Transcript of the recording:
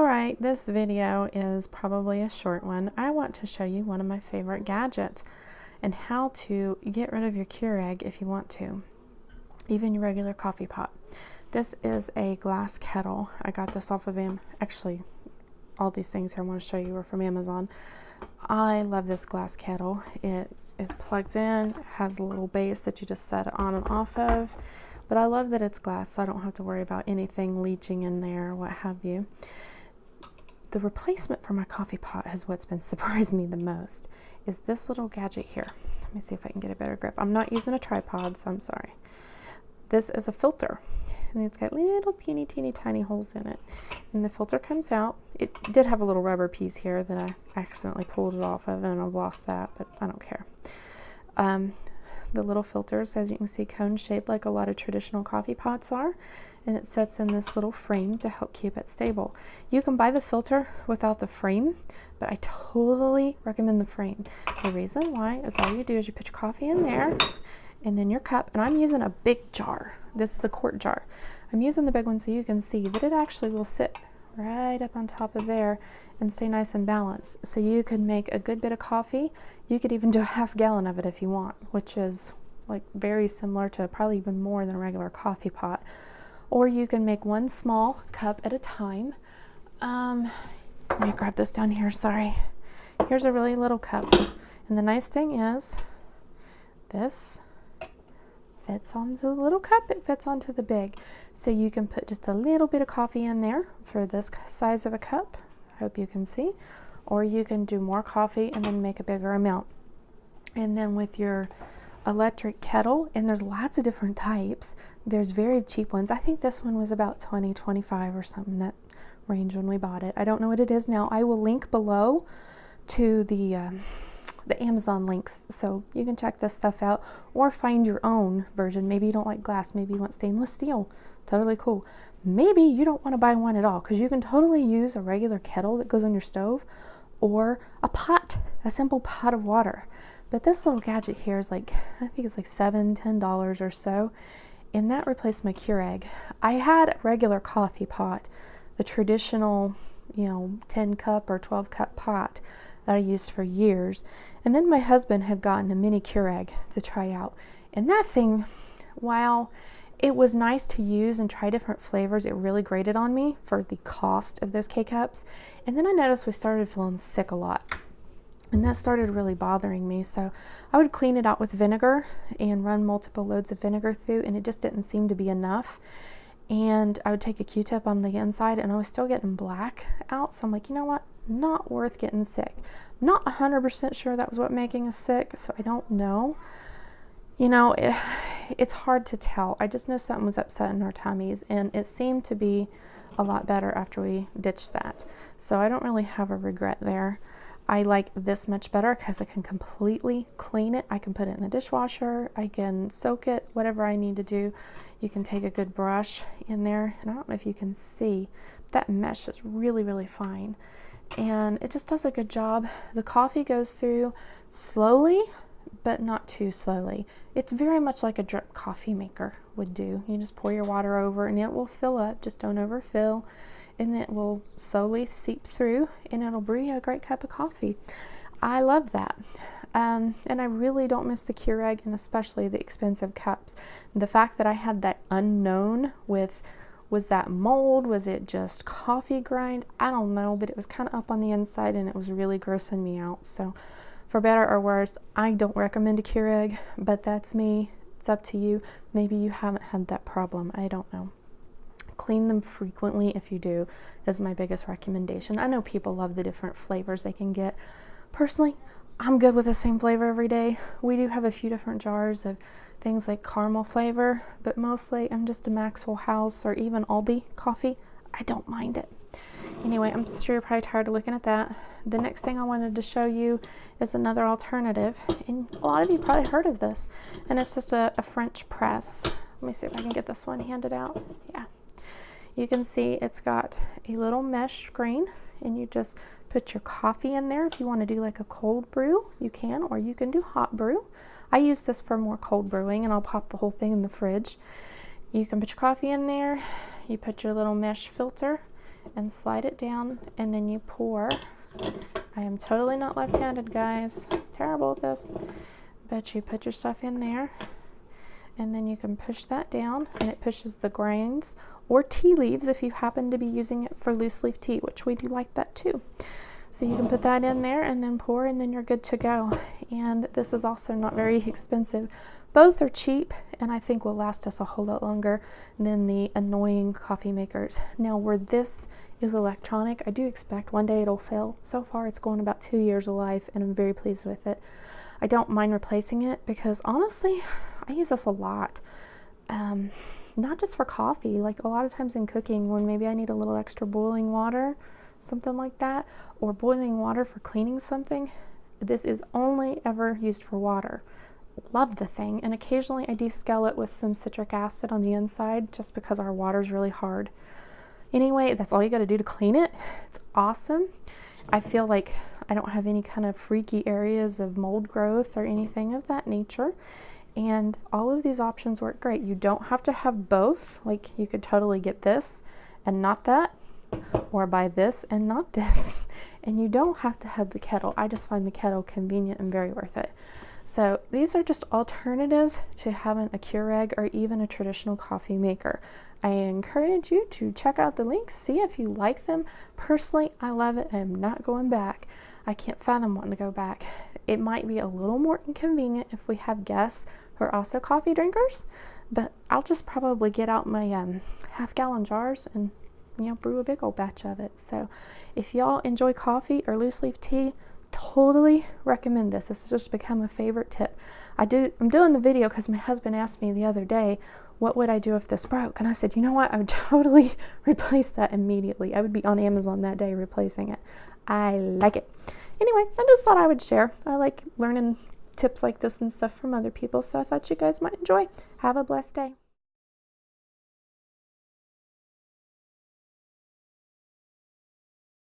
Alright, this video is probably a short one. I want to show you one of my favorite gadgets and how to get rid of your Keurig if you want to, even your regular coffee pot. This is a glass kettle. I got this off of actually all these things here I want to show you are from Amazon. I love this glass kettle. It plugs in, has a little base that you just set it on and off of, but I love that it's glass so I don't have to worry about anything leaching in there or what have you. The replacement for my coffee pot is what's been surprising me the most, is this little gadget here. Let me see if I can get a better grip. I'm not using a tripod, so I'm sorry. This is a filter, and it's got little teeny tiny holes in it. And the filter comes out. It did have a little rubber piece here that I accidentally pulled it off of, and I've lost that, but I don't care. The little filters, as you can see, cone shaped like a lot of traditional coffee pots are, and it sets in this little frame to help keep it stable. You can buy the filter without the frame, but I totally recommend the frame. The reason why is all you do is you put your coffee in there and then your cup, and I'm using a big jar. This is a quart jar. I'm using the big one so you can see that it actually will sit right up on top of there and stay nice and balanced. So you could make a good bit of coffee. You could even do a half gallon of it if you want, which is like very similar to probably even more than a regular coffee pot. Or you can make one small cup at a time. Let me grab this down here, sorry. Here's a really little cup. And the nice thing is this fits onto the little cup, it fits onto the big. So you can put just a little bit of coffee in there for this size of a cup. I hope you can see. Or you can do more coffee and then make a bigger amount. And then with your electric kettle, and there's lots of different types. There's very cheap ones. I think this one was about $20, $25 or something, that range when we bought it. I don't know what it is now. I will link below to the Amazon links so you can check this stuff out or find your own version. Maybe you don't like glass, maybe you want stainless steel. Totally cool. Maybe you don't want to buy one at all, because you can totally use a regular kettle that goes on your stove or a pot, a simple pot of water. But this little gadget here is like, I think it's like $7, $10 or so, and that replaced my Keurig. I had a regular coffee pot, the traditional, 10 cup or 12 cup pot that I used for years. And then my husband had gotten a mini Keurig to try out. And that thing, while it was nice to use and try different flavors, it really grated on me for the cost of those K-Cups. And then I noticed we started feeling sick a lot. And that started really bothering me. So I would clean it out with vinegar and run multiple loads of vinegar through, and it just didn't seem to be enough. And I would take a Q-tip on the inside, and I was still getting black out. So I'm like, you know what? Not worth getting sick. I'm not 100% sure that was what making us sick, so I don't know. It's hard to tell. I just know something was upsetting our tummies, and it seemed to be a lot better after we ditched that. So I don't really have a regret there. I like this much better because I can completely clean it. I can put it in the dishwasher. I can soak it, whatever I need to do. You can take a good brush in there. And I don't know if you can see, that mesh is really, really fine. And it just does a good job. The coffee goes through slowly, but not too slowly. It's very much like a drip coffee maker would do. You just pour your water over and it will fill up. Just don't overfill. And it will slowly seep through, and it'll brew you a great cup of coffee. I love that. And I really don't miss the Keurig, and especially the expensive cups. The fact that I had that unknown with, was that mold? Was it just coffee grind? I don't know, but it was kind of up on the inside, and it was really grossing me out. So for better or worse, I don't recommend a Keurig, but that's me. It's up to you. Maybe you haven't had that problem. I don't know. Clean them frequently if you do, is my biggest recommendation. I know people love the different flavors they can get. Personally, I'm good with the same flavor every day. We do have a few different jars of things like caramel flavor, but mostly I'm just a Maxwell House or even Aldi coffee. I don't mind it. Anyway, I'm sure you're probably tired of looking at that. The next thing I wanted to show you is another alternative, and a lot of you probably heard of this, and it's just a French press. Let me see if I can get this one handed out. Yeah. You can see it's got a little mesh screen, and you just put your coffee in there. If you want to do like a cold brew, you can, or you can do hot brew. I use this for more cold brewing, and I'll pop the whole thing in the fridge. You can put your coffee in there, you put your little mesh filter, and slide it down, and then you pour. I am totally not left-handed, guys. Terrible at this. But you put your stuff in there, and then you can push that down, and it pushes the grains or tea leaves if you happen to be using it for loose leaf tea, which we do like that too. So you can put that in there and then pour, and then you're good to go. And this is also not very expensive. Both are cheap, and I think will last us a whole lot longer than the annoying coffee makers. Now, where this is electronic, I do expect one day it'll fail. So far, it's going about 2 years of life, and I'm very pleased with it. I don't mind replacing it because honestly, I use this a lot. Not just for coffee, like a lot of times in cooking when maybe I need a little extra boiling water, something like that, or boiling water for cleaning something. This is only ever used for water. Love the thing, and occasionally I descale it with some citric acid on the inside just because our water is really hard. Anyway, that's all you got to do to clean it. It's awesome. I feel like I don't have any kind of freaky areas of mold growth or anything of that nature. And all of these options work great. You don't have to have both. Like, you could totally get this and not that, or buy this and not this. And you don't have to have the kettle. I just find the kettle convenient and very worth it. So these are just alternatives to having a Keurig or even a traditional coffee maker. I encourage you to check out the links, see if you like them. Personally, I love it. I am not going back. I can't fathom wanting to go back. It might be a little more inconvenient if we have guests who are also coffee drinkers, but I'll just probably get out my half-gallon jars and brew a big old batch of it. So if y'all enjoy coffee or loose leaf tea, totally recommend this. This has just become a favorite tip. I'm doing the video because my husband asked me the other day, what would I do if this broke? And I said, you know what? I would totally replace that immediately. I would be on Amazon that day replacing it. I like it. Anyway, I just thought I would share. I like learning tips like this and stuff from other people, so I thought you guys might enjoy. Have a blessed day.